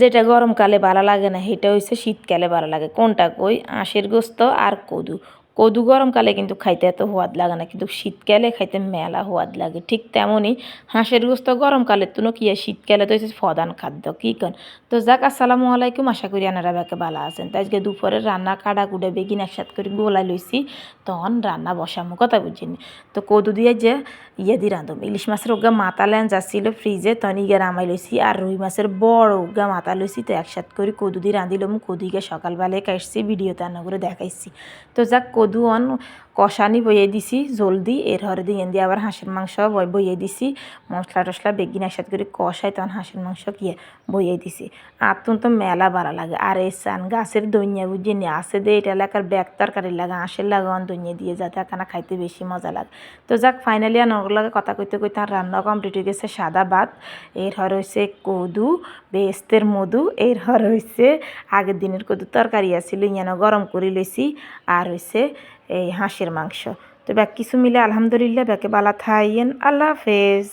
যেটা গরমকালে ভালো লাগে না সেটা হচ্ছে শীতকালে ভালো লাগে। কোনটা কই? আঁশের গোস্ত আর কদু। কদু গরমকালে কিন্তু খাইতে এত সোয়াদ লাগে না, কিন্তু শীতকালে খাইতে মেলা সোয়াদ লাগে। ঠিক তেমনই হাঁসের গোস্ত গরমকালের তুনো কি আর শীতকালে তো হচ্ছে প্রধান খাদ্য, কি কন? তো যাক, আসসালামু আলাইকুম, আশা করি আপনারা বেঁকে ভালো আছেন। তাই আজকে দুপুরের রান্না কাটা কুটে বেগিন একসাথে করে গোলাই লইছি, তখন রান্না বসামো, কথা বুঝিনি। তো কদু দিয়ে যে দিয়ে রাঁধুম, ইলিশ মাছের ওগা মাথা লেন্স আসছিল ফ্রিজে, তখন ইগে রামাই লইছি। আর রুই মাছের বড় ওগা মাথা লইছি, তো একসাথে করে কদু দিয়ে রাঁধিলাম। কদুকে সকালবেলায় কাটছি, ভিডিওতে রান্না করে দেখাইছি। তো যাক, কদু অন কষানি বইয়ে দিছি জলদি, এর হরে দিয়ে দিয়ে আবার হাঁসের মাংস বইয়ে দিছি। মশলা টশলা বেগিন একসাথে করে কষাই, তখন হাঁসের মাংস কিয়ে বইয়ে দিছি। আর তো মেলা ভালো লাগে। আর এই চান গাছের দইয়া বুঝিয়ে নিয়ে আসে দে, এটা এলাকার ব্যাগ তরকারি লাগে, আঁশের লাগে অন দইয়া দিয়ে যাতে এখানে খাইতে বেশি মজা লাগে। তো যাক, ফাইনালি আর নগলাগে কথা কইতে কইতে আর রান্না কমপ্লিট হয়ে গেছে। সাদা ভাত, এর হর হয়েছে কদু বেস্তের মধু, এর হর হয়েছে আগের দিনের কদু তরকারি আছিল ইয়ানো গরম করে লইছি, আর হয়েছে এই হাঁসের মাংস। তো ব্যাগ কিছু মিলে আলহামদুলিল্লাহ, ব্যাকে বালা থাইয়েন। আল্লাহ হাফেজ।